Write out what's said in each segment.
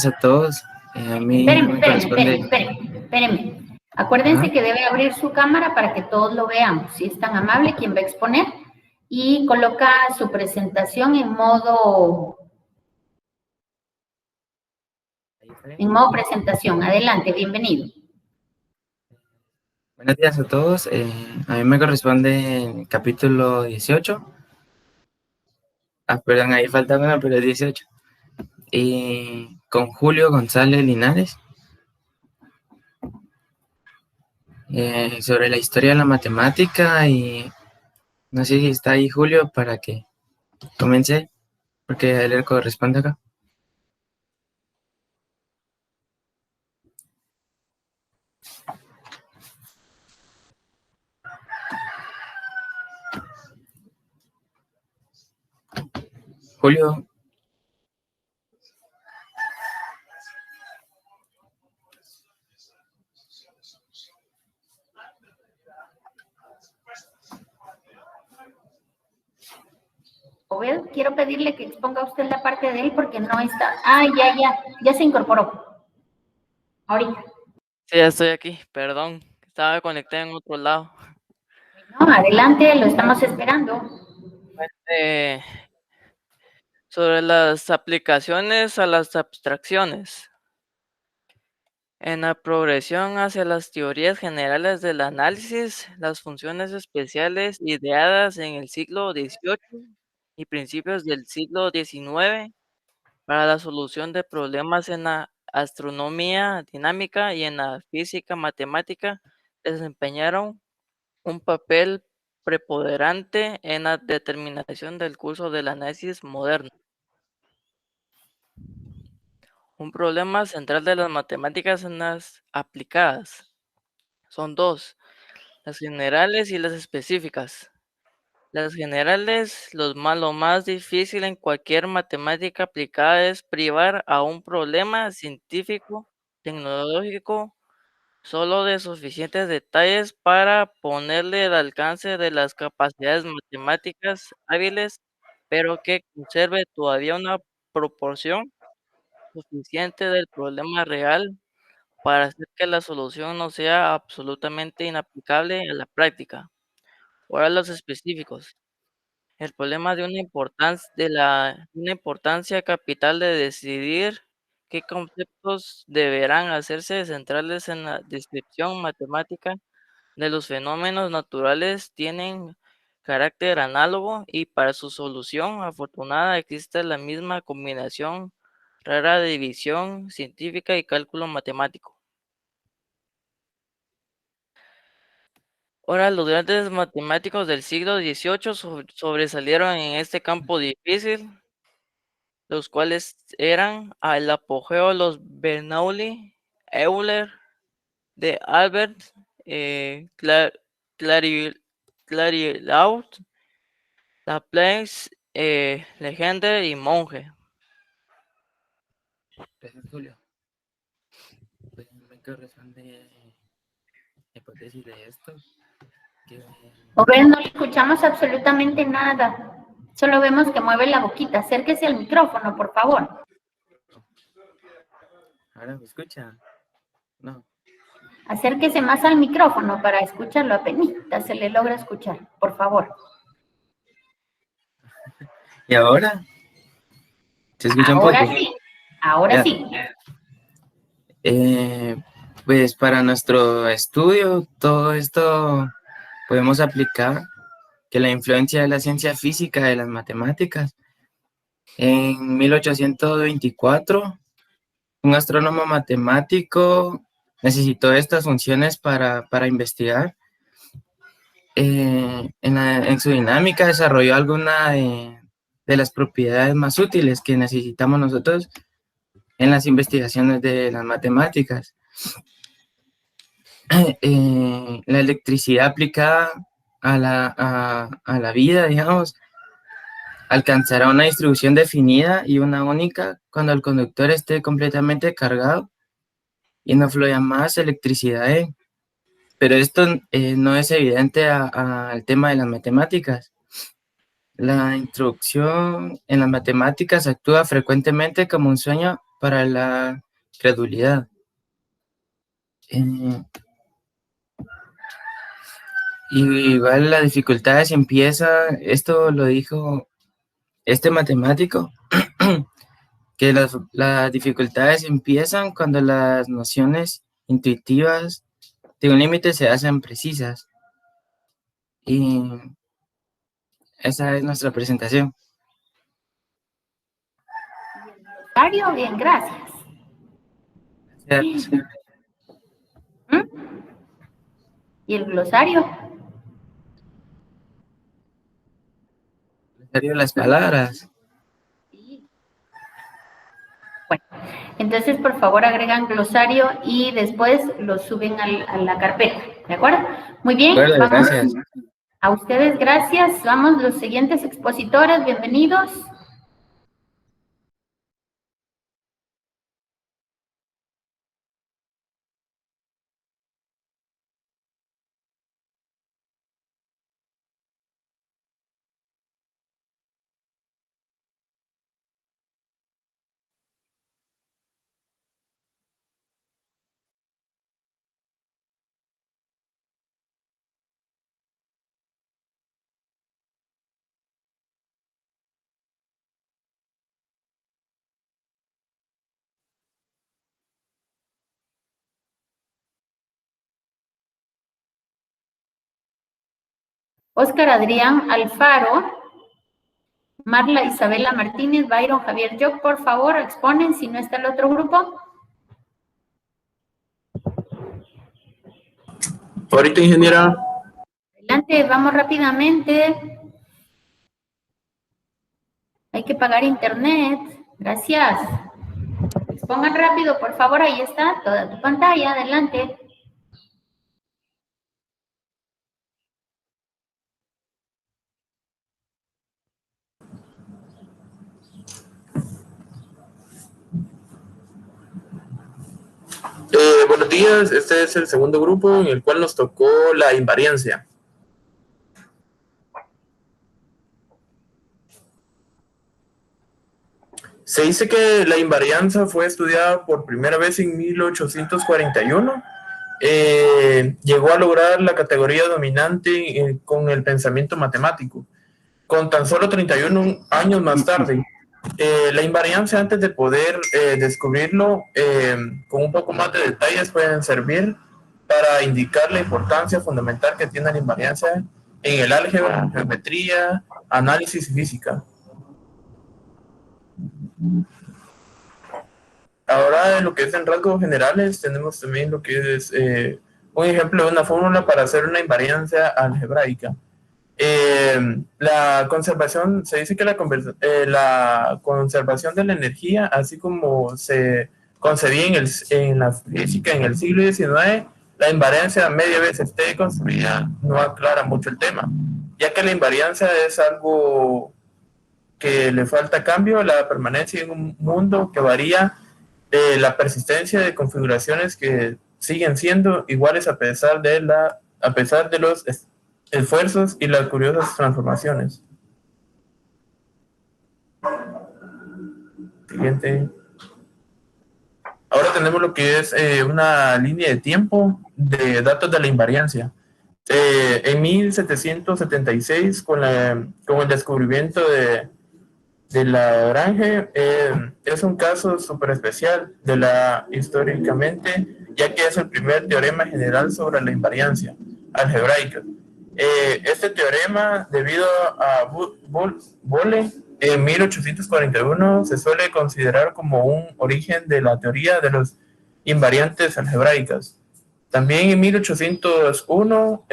a todos. A mí me corresponde. Espérenme. Acuérdense que debe abrir su cámara para que todos lo veamos. Si es tan amable, quien va a exponer. Y coloca su presentación en modo presentación. Adelante, bienvenido. Buenos días a todos. A mí me corresponde el capítulo 18. Perdón, ahí falta una, pero es 18. Y con Julio González Linares. Sobre la historia de la matemática. Y no sé si está ahí Julio para que comience, porque a él le corresponde acá. Julio. Obed, quiero pedirle que exponga usted la parte de él porque no está. Ya se incorporó. Ahorita. Sí, ya estoy aquí, perdón, estaba conectado en otro lado. No, adelante, lo estamos esperando. Sobre las aplicaciones a las abstracciones. En la progresión hacia las teorías generales del análisis, las funciones especiales ideadas en el siglo XVIII y principios del siglo XIX para la solución de problemas en la astronomía dinámica y en la física matemática desempeñaron un papel preponderante en la determinación del curso del análisis moderno. Un problema central de las matemáticas en las aplicadas son dos, las generales y las específicas. Las generales, lo más difícil en cualquier matemática aplicada es privar a un problema científico, tecnológico, solo de suficientes detalles para ponerle el alcance de las capacidades matemáticas hábiles, pero que conserve todavía una proporción suficiente del problema real para hacer que la solución no sea absolutamente inaplicable a la práctica. Ahora los específicos. El problema de una importancia capital de decidir qué conceptos deberán hacerse centrales en la descripción matemática de los fenómenos naturales tienen carácter análogo y para su solución afortunada existe la misma combinación rara de división científica y cálculo matemático. Ahora, los grandes matemáticos del siglo XVIII sobresalieron en este campo difícil, los cuales eran al apogeo los Bernoulli, Euler, de Albert, Clairaut, Laplace, Legendre y Monge. Gracias, Julio. Pues me corresponde hipótesis de esto. Obed, no le escuchamos absolutamente nada. Solo vemos que mueve la boquita. Acérquese al micrófono, por favor. ¿Ahora me escucha? No. Acérquese más al micrófono para escucharlo. Apenas se le logra escuchar, por favor. ¿Y ahora? ¿Se escucha un poco? Ahora sí. Pues para nuestro estudio, todo esto podemos aplicar que la influencia de la ciencia física de las matemáticas. En 1824, un astrónomo matemático necesitó estas funciones para investigar. En su dinámica desarrolló alguna de las propiedades más útiles que necesitamos nosotros en las investigaciones de las matemáticas. La electricidad aplicada a la vida, digamos, alcanzará una distribución definida y una única cuando el conductor esté completamente cargado y no fluya más electricidad. Pero esto no es evidente al tema de las matemáticas. La introducción en las matemáticas actúa frecuentemente como un sueño para la credulidad. Y igual la dificultad se empieza, esto lo dijo este matemático, que las dificultades empiezan cuando las nociones intuitivas de un límite se hacen precisas. Y esa es nuestra presentación. Mario, bien, gracias. ¿Y el glosario? Glosario de las palabras. Sí. Bueno, entonces por favor agregan glosario y después lo suben a la carpeta, ¿de acuerdo? Muy bien, Bueno, vamos. gracias. A ustedes, gracias. Vamos, los siguientes expositores, bienvenidos. Óscar Adrián Alfaro, Marla Isabela Martínez, Byron Javier Joc, por favor, exponen si no está el otro grupo. Ahorita, ingeniera. Adelante, vamos rápidamente. Hay que pagar internet. Gracias. Expongan rápido, por favor, ahí está, toda tu pantalla, adelante. Buenos días, este es el segundo grupo en el cual nos tocó la invariancia. Se dice que la invarianza fue estudiada por primera vez en 1841. Llegó a lograr la categoría dominante con el pensamiento matemático. Con tan solo 31 años más tarde, la invariancia, antes de poder descubrirlo con un poco más de detalles, pueden servir para indicar la importancia fundamental que tiene la invariancia en el álgebra, geometría, análisis y física. Ahora, en lo que es en rasgos generales, tenemos también lo que es un ejemplo de una fórmula para hacer una invariancia algebraica. La conservación, se dice que la conservación de la energía, así como se concebía en la física en el siglo XIX, la invariancia media vez esté construida no aclara mucho el tema, ya que la invariancia es algo que le falta cambio, la permanencia en un mundo que varía, la persistencia de configuraciones que siguen siendo iguales a pesar de los esfuerzos y las curiosas transformaciones. Siguiente. Ahora tenemos lo que es una línea de tiempo de datos de la invariancia. En 1776, con el descubrimiento de Lagrange, es un caso súper especial históricamente, ya que es el primer teorema general sobre la invariancia algebraica. Este teorema, debido a Boole, en 1841, se suele considerar como un origen de la teoría de los invariantes algebraicas. También en 1801,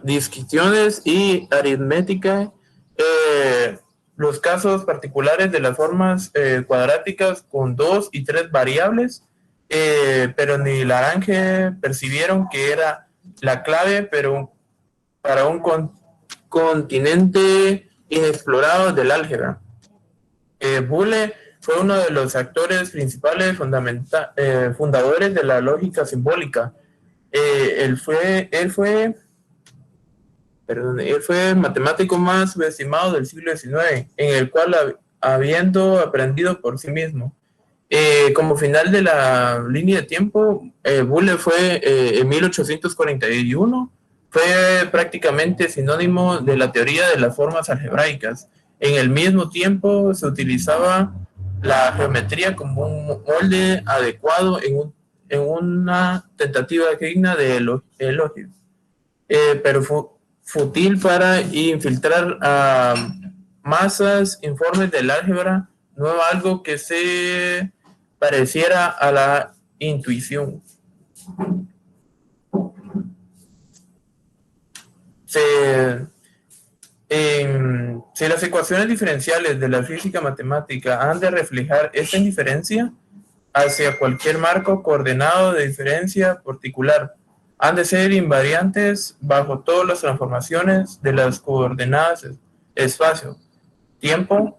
disquisiciones y aritmética, los casos particulares de las formas cuadráticas con 2 y 3 variables, pero ni Lagrange percibieron que era la clave, pero para un continente inexplorado del álgebra. Boole fue uno de los actores principales fundadores de la lógica simbólica. Él fue perdón, él fue el matemático más subestimado del siglo XIX, en el cual, habiendo aprendido por sí mismo, como final de la línea de tiempo, Boole fue en 1841, fue prácticamente sinónimo de la teoría de las formas algebraicas. En el mismo tiempo se utilizaba la geometría como un molde adecuado en una tentativa digna de elogio, pero fútil para infiltrar a masas informes del álgebra, no algo que se pareciera a la intuición. Si las ecuaciones diferenciales de la física matemática han de reflejar esta indiferencia hacia cualquier marco coordenado de diferencia particular, han de ser invariantes bajo todas las transformaciones de las coordenadas espacio, tiempo.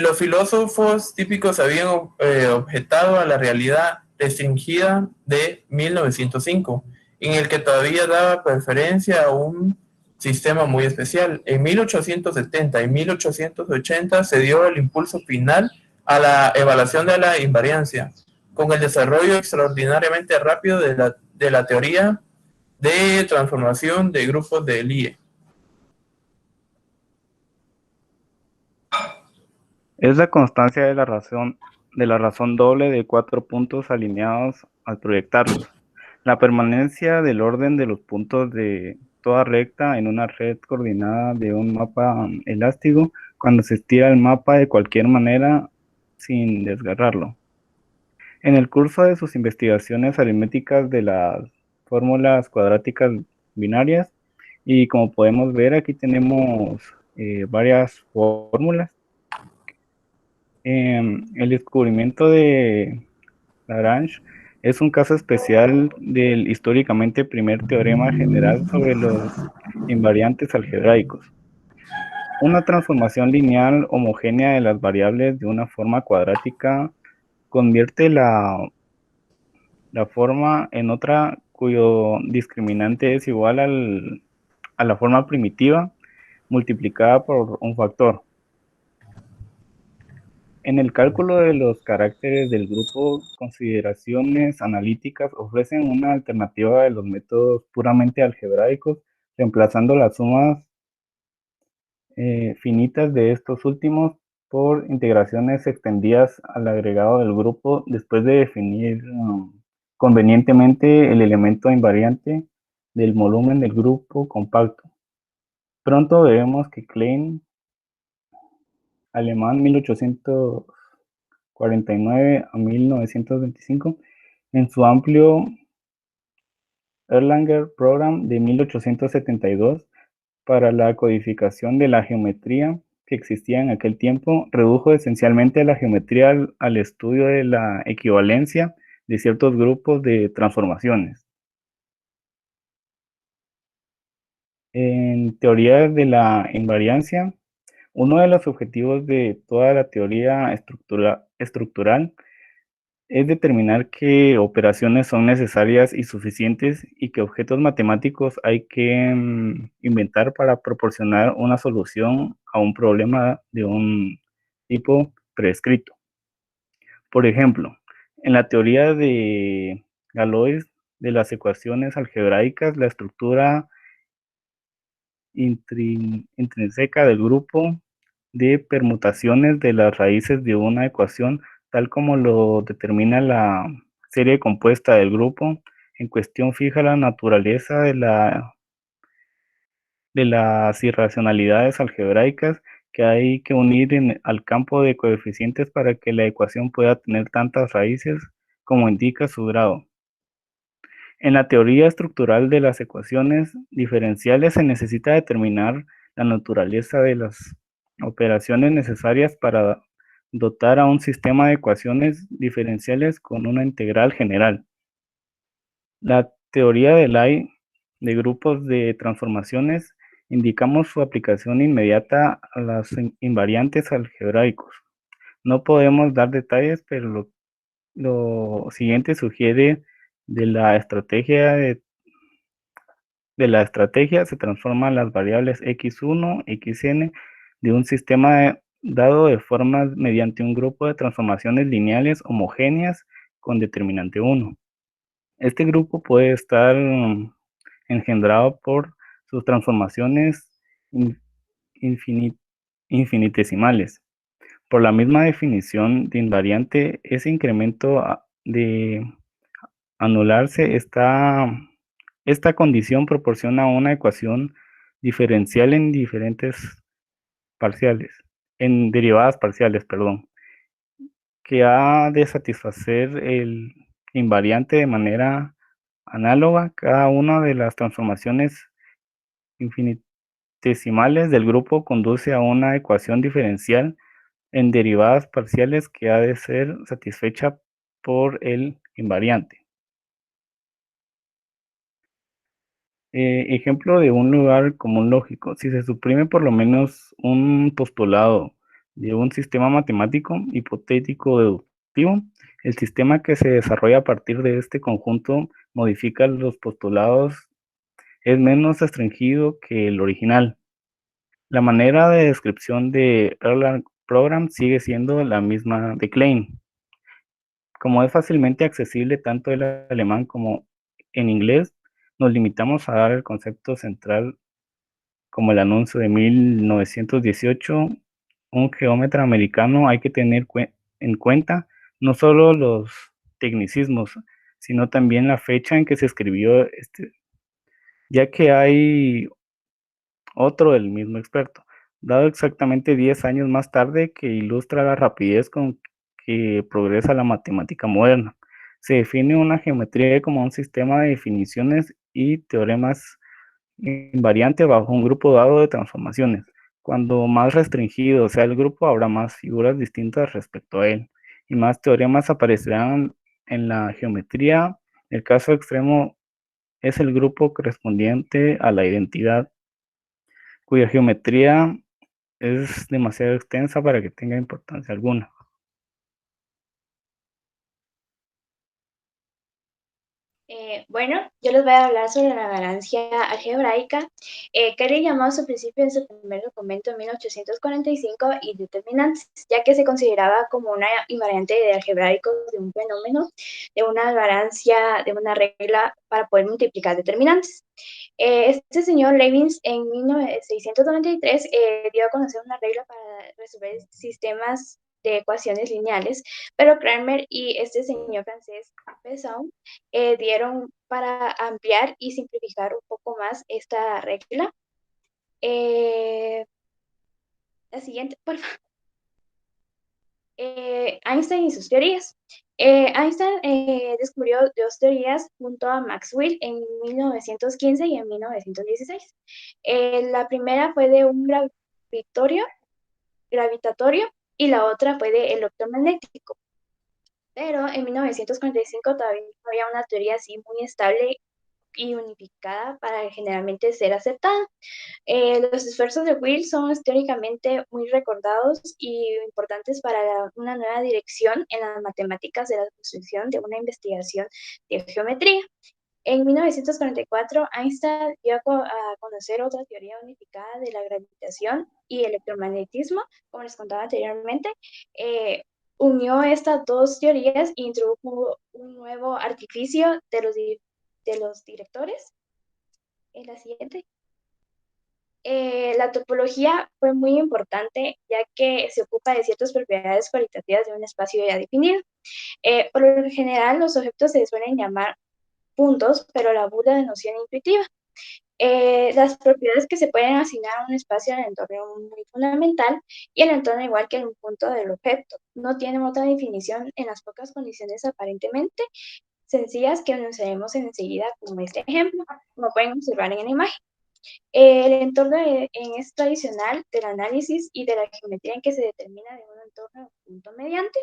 Los filósofos típicos habían objetado a la realidad restringida de 1905, en el que todavía daba preferencia a un sistema muy especial. En 1870 y 1880 se dio el impulso final a la evaluación de la invariancia, con el desarrollo extraordinariamente rápido de la teoría de transformación de grupos de Lie. Es la constancia de la razón doble de 4 puntos alineados al proyectarlos. La permanencia del orden de los puntos de toda recta en una red coordinada de un mapa elástico cuando se estira el mapa de cualquier manera sin desgarrarlo. En el curso de sus investigaciones aritméticas de las fórmulas cuadráticas binarias, y como podemos ver aquí tenemos varias fórmulas. El descubrimiento de Lagrange es un caso especial del históricamente primer teorema general sobre los invariantes algebraicos. Una transformación lineal homogénea de las variables de una forma cuadrática convierte la forma en otra cuyo discriminante es igual a la forma primitiva multiplicada por un factor. En el cálculo de los caracteres del grupo, consideraciones analíticas ofrecen una alternativa de los métodos puramente algebraicos, reemplazando las sumas finitas de estos últimos por integraciones extendidas al agregado del grupo después de definir convenientemente el elemento invariante del volumen del grupo compacto. Pronto veremos que Klein, alemán, 1849 a 1925, en su amplio Erlanger Program de 1872 para la codificación de la geometría que existía en aquel tiempo, redujo esencialmente la geometría al estudio de la equivalencia de ciertos grupos de transformaciones. En teoría de la invariancia, uno de los objetivos de toda la teoría estructural es determinar qué operaciones son necesarias y suficientes y qué objetos matemáticos hay que inventar para proporcionar una solución a un problema de un tipo prescrito. Por ejemplo, en la teoría de Galois de las ecuaciones algebraicas, la estructura intrínseca del grupo de permutaciones de las raíces de una ecuación, tal como lo determina la serie compuesta del grupo en cuestión, fija la naturaleza de las irracionalidades algebraicas que hay que unir al campo de coeficientes para que la ecuación pueda tener tantas raíces como indica su grado. En la teoría estructural de las ecuaciones diferenciales se necesita determinar la naturaleza de las operaciones necesarias para dotar a un sistema de ecuaciones diferenciales con una integral general. La teoría de Lie de grupos de transformaciones indicamos su aplicación inmediata a las invariantes algebraicos. No podemos dar detalles, pero lo siguiente sugiere de la estrategia de de la estrategia se transforman las variables x1, xn de un sistema dado de formas mediante un grupo de transformaciones lineales homogéneas con determinante 1. Este grupo puede estar engendrado por sus transformaciones infinitesimales. Por la misma definición de invariante, ese incremento de anularse esta condición proporciona una ecuación diferencial en derivadas parciales, que ha de satisfacer el invariante de manera análoga. Cada una de las transformaciones infinitesimales del grupo conduce a una ecuación diferencial en derivadas parciales que ha de ser satisfecha por el invariante. Ejemplo de un lugar común lógico. Si se suprime por lo menos un postulado de un sistema matemático hipotético deductivo, el sistema que se desarrolla a partir de este conjunto modifica los postulados, es menos restringido que el original. La manera de descripción de Erlang Program sigue siendo la misma de Klein. Como es fácilmente accesible tanto en alemán como en inglés, nos limitamos a dar el concepto central como el anuncio de 1918. Un geómetra americano hay que tener en cuenta no solo los tecnicismos, sino también la fecha en que se escribió ya que hay otro del mismo experto, dado exactamente 10 años más tarde, que ilustra la rapidez con que progresa la matemática moderna. Se define una geometría como un sistema de definiciones y teoremas invariante bajo un grupo dado de transformaciones. Cuando más restringido sea el grupo, habrá más figuras distintas respecto a él, y más teoremas aparecerán en la geometría. El caso extremo es el grupo correspondiente a la identidad, cuya geometría es demasiado extensa para que tenga importancia alguna. Bueno, yo les voy a hablar sobre la ganancia algebraica. Kelly llamó a su principio en su primer documento en 1845 indeterminantes, ya que se consideraba como una invariante de algebraicos de un fenómeno, de una ganancia, de una regla para poder multiplicar determinantes. Este señor Leibniz en 1693 dio a conocer una regla para resolver sistemas de ecuaciones lineales, pero Cramer y este señor francés Besson dieron para ampliar y simplificar un poco más esta regla. La siguiente, por favor. Einstein y sus teorías. Einstein descubrió dos teorías junto a Maxwell en 1915 y en 1916. La primera fue de un gravitatorio y la otra fue de electromagnético. Pero en 1945 todavía no había una teoría así muy estable y unificada para generalmente ser aceptada. Los esfuerzos de Will son históricamente muy recordados y importantes para una nueva dirección en las matemáticas de la construcción de una investigación de geometría. En 1944, Einstein dio a conocer otra teoría unificada de la gravitación y electromagnetismo, como les contaba anteriormente. Unió estas dos teorías e introdujo un nuevo artificio de los directores. En la siguiente. La topología fue muy importante, ya que se ocupa de ciertas propiedades cualitativas de un espacio ya definido. Por lo general, los objetos se suelen llamar puntos, pero la burda de noción intuitiva. Las propiedades que se pueden asignar a un espacio en el entorno muy fundamental, y el entorno igual que un punto del objeto. No tienen otra definición en las pocas condiciones aparentemente sencillas que anunciaremos enseguida, como este ejemplo, como pueden observar en la imagen. El entorno es tradicional del análisis y de la geometría en que se determina de un entorno o punto mediante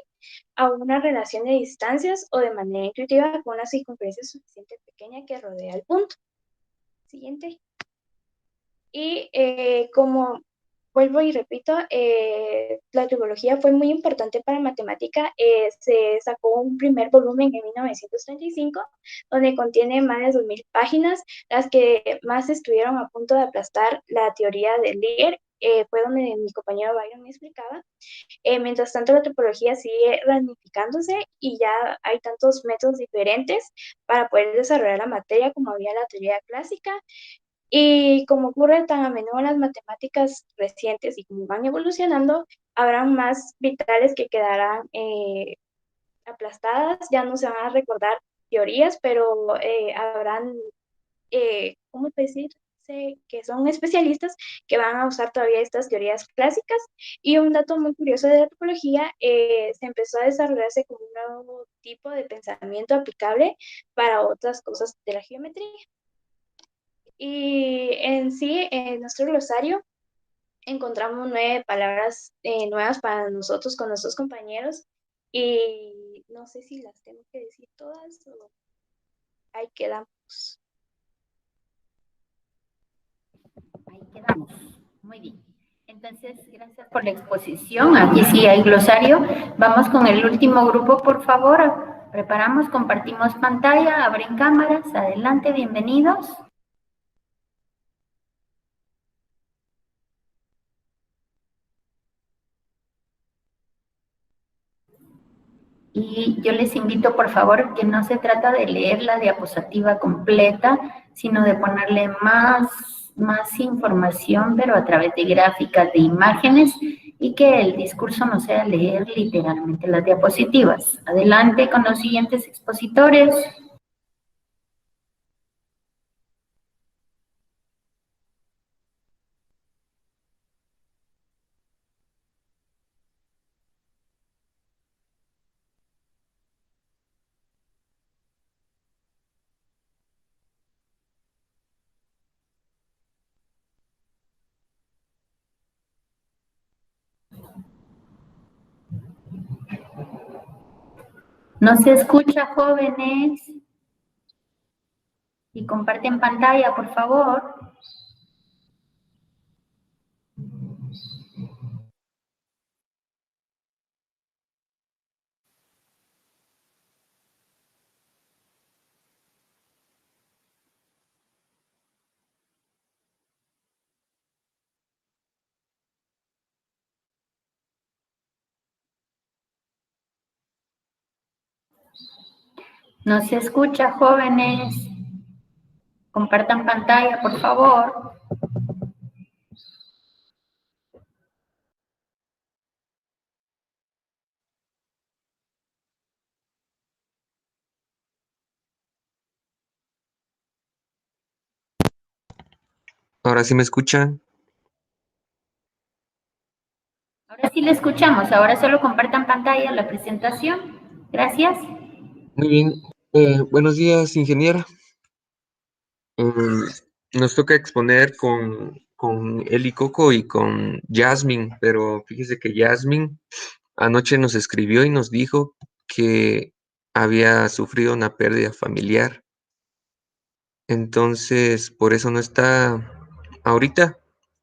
a una relación de distancias o de manera intuitiva con una circunferencia suficientemente pequeña que rodea el punto. Siguiente. Y como vuelvo y repito, la topología fue muy importante para matemática. Se sacó un primer volumen en 1935, donde contiene más de 2000 páginas, las que más estuvieron a punto de aplastar la teoría de Lear. Fue donde mi compañero Byron me explicaba. Mientras tanto, la topología sigue ramificándose y ya hay tantos métodos diferentes para poder desarrollar la materia como había la teoría clásica. Y como ocurre tan a menudo en las matemáticas recientes y como van evolucionando, habrán más vitales que quedarán aplastadas, ya no se van a recordar teorías, pero habrán, ¿cómo decirse? Que son especialistas que van a usar todavía estas teorías clásicas. Y un dato muy curioso de la topología, se empezó a desarrollarse como un nuevo tipo de pensamiento aplicable para otras cosas de la geometría. Y en sí, en nuestro glosario encontramos 9 palabras nuevas para nosotros con nuestros compañeros y no sé si las tengo que decir todas o ahí quedamos. Ahí quedamos. Muy bien. Entonces, gracias por la exposición. Aquí sí hay glosario. Vamos con el último grupo, por favor. Preparamos, compartimos pantalla, abren cámaras. Adelante, bienvenidos. Y yo les invito, por favor, que no se trata de leer la diapositiva completa, sino de ponerle más información, pero a través de gráficas, de imágenes, y que el discurso no sea leer literalmente las diapositivas. Adelante con los siguientes expositores. No se escucha, jóvenes. Y comparten pantalla, por favor. No se escucha, jóvenes. Compartan pantalla, por favor. Ahora sí me escuchan. Ahora sí le escuchamos. Ahora solo compartan pantalla la presentación. Gracias. Muy bien. Buenos días, ingeniera. Nos toca exponer con Eli Coco y con Jasmine, pero fíjese que Jasmine anoche nos escribió y nos dijo que había sufrido una pérdida familiar. Entonces, por eso no está ahorita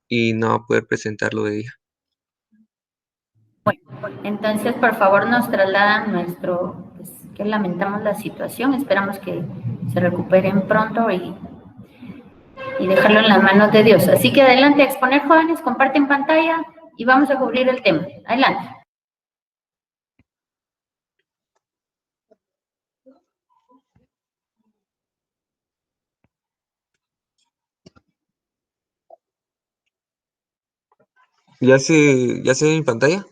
y no va a poder presentarlo de ella. Bueno, entonces por favor nos trasladan pues, que lamentamos la situación, esperamos que se recuperen pronto y dejarlo en las manos de Dios. Así que adelante a exponer, jóvenes, comparten pantalla y vamos a cubrir el tema. Adelante. ¿Ya se ve mi pantalla?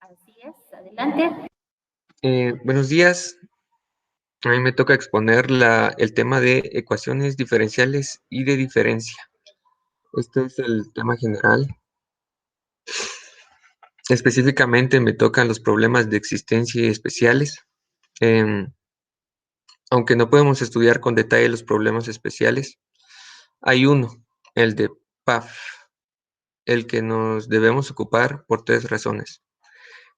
Así es, adelante. Buenos días. A mí me toca exponer el tema de ecuaciones diferenciales y de diferencia. Este es el tema general. Específicamente me tocan los problemas de existencia especiales. Aunque no podemos estudiar con detalle los problemas especiales, hay uno, el de Pfaff, el que nos debemos ocupar por 3 razones.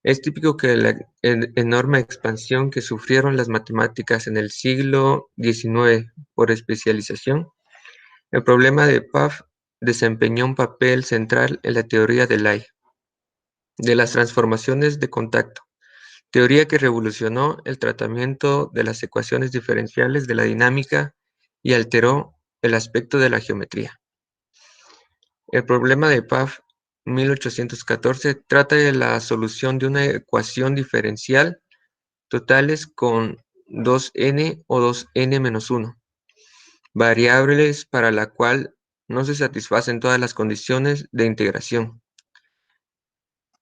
Es típico que la enorme expansión que sufrieron las matemáticas en el siglo XIX por especialización, el problema de Pfaff desempeñó un papel central en la teoría de Lie, de las transformaciones de contacto, teoría que revolucionó el tratamiento de las ecuaciones diferenciales de la dinámica y alteró el aspecto de la geometría. El problema de Pfaff 1814 trata de la solución de una ecuación diferencial totales con 2n o 2n-1, variables para la cual no se satisfacen todas las condiciones de integración.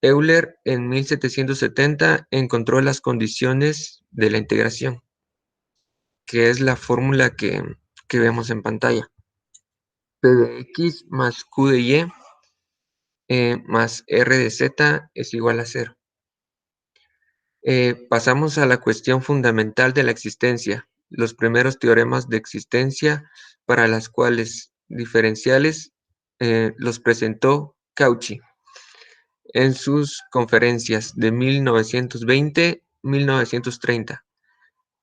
Euler en 1770 encontró las condiciones de la integración, que es la fórmula que vemos en pantalla. P de x más q de y más r de z es igual a 0. Pasamos a la cuestión fundamental de la existencia, los primeros teoremas de existencia para las cuales diferenciales los presentó Cauchy en sus conferencias de 1920-1930.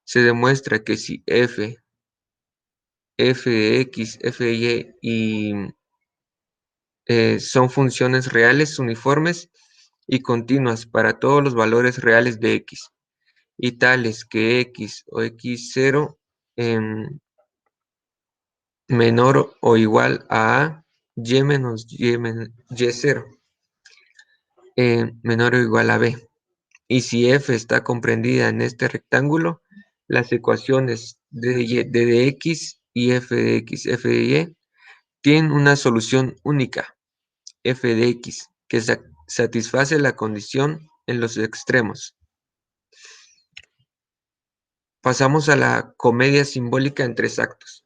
Se demuestra que si f de x, f de y son funciones reales uniformes y continuas para todos los valores reales de x, y tales que x o x0 menor o igual a y menos y0 menor o igual a b. Y si f está comprendida en este rectángulo, las ecuaciones d de x y f de x, f de y tienen una solución única, f de x, que satisface la condición en los extremos. Pasamos a la comedia simbólica en 3 actos.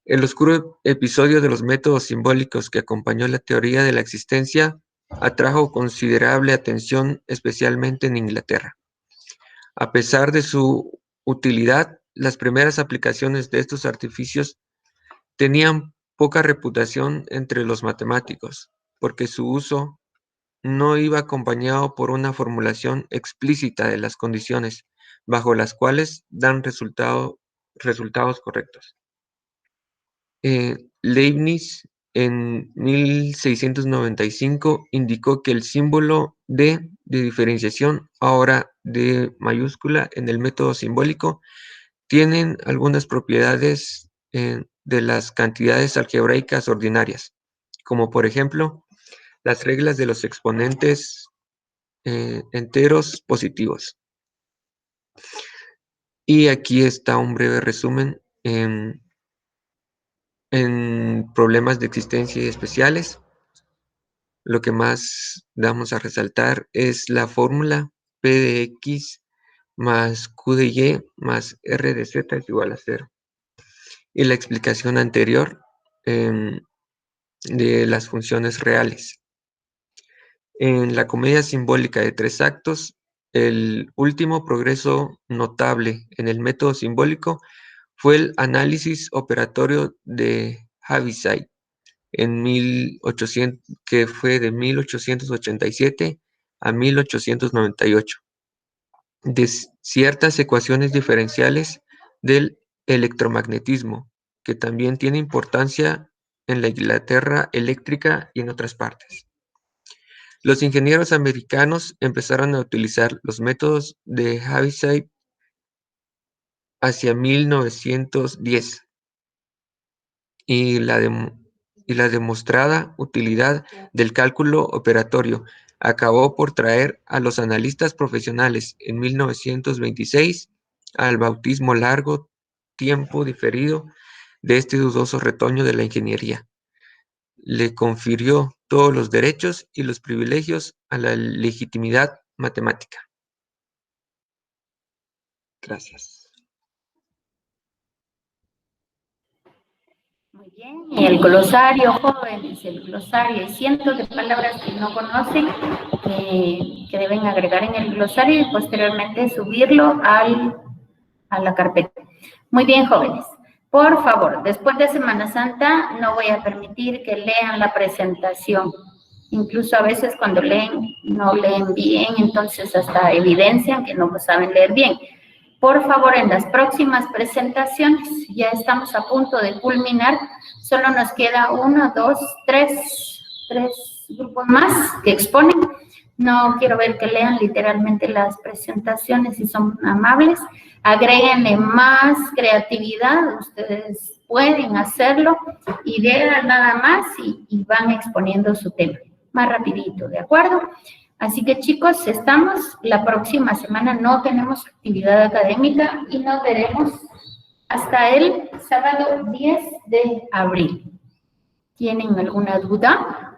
El oscuro episodio de los métodos simbólicos que acompañó la teoría de la existencia atrajo considerable atención, especialmente en Inglaterra. A pesar de su utilidad, las primeras aplicaciones de estos artificios tenían poca reputación entre los matemáticos, porque su uso no iba acompañado por una formulación explícita de las condiciones bajo las cuales dan resultados correctos. Leibniz en 1695 indicó que el símbolo D de diferenciación, ahora D mayúscula en el método simbólico, tienen algunas propiedades de las cantidades algebraicas ordinarias, como por ejemplo las reglas de los exponentes enteros positivos. Y aquí está un breve resumen en problemas de existencia y especiales. Lo que más damos a resaltar es la fórmula P de x más Q de y más R de z es igual a 0. Y la explicación anterior de las funciones reales. En la comedia simbólica de 3 actos, el último progreso notable en el método simbólico fue el análisis operatorio de Heaviside, que fue de 1887 a 1898, de ciertas ecuaciones diferenciales del electromagnetismo, que también tiene importancia en la Inglaterra eléctrica y en otras partes. Los ingenieros americanos empezaron a utilizar los métodos de Heaviside hacia 1910 y la demostrada utilidad del cálculo operatorio acabó por traer a los analistas profesionales en 1926 al bautismo largo tiempo diferido de este dudoso retoño de la ingeniería. Le confirió todos los derechos y los privilegios a la legitimidad matemática. Gracias. Muy bien. Y el glosario, jóvenes, el glosario. Hay cientos de palabras que no conocen, que deben agregar en el glosario y posteriormente subirlo a la carpeta. Muy bien, jóvenes. Por favor, después de Semana Santa no voy a permitir que lean la presentación. Incluso a veces cuando leen, no leen bien, entonces hasta evidencian que no saben leer bien. Por favor, en las próximas presentaciones, ya estamos a punto de culminar, solo nos queda 1, 2, 3 grupos más que exponen. No quiero ver que lean literalmente las presentaciones, si son amables. Agréguenle más creatividad, ustedes pueden hacerlo, y vean nada más y van exponiendo su tema. Más rapidito, ¿de acuerdo? Así que chicos, estamos, la próxima semana no tenemos actividad académica y nos veremos hasta el sábado 10 de abril. ¿Tienen alguna duda?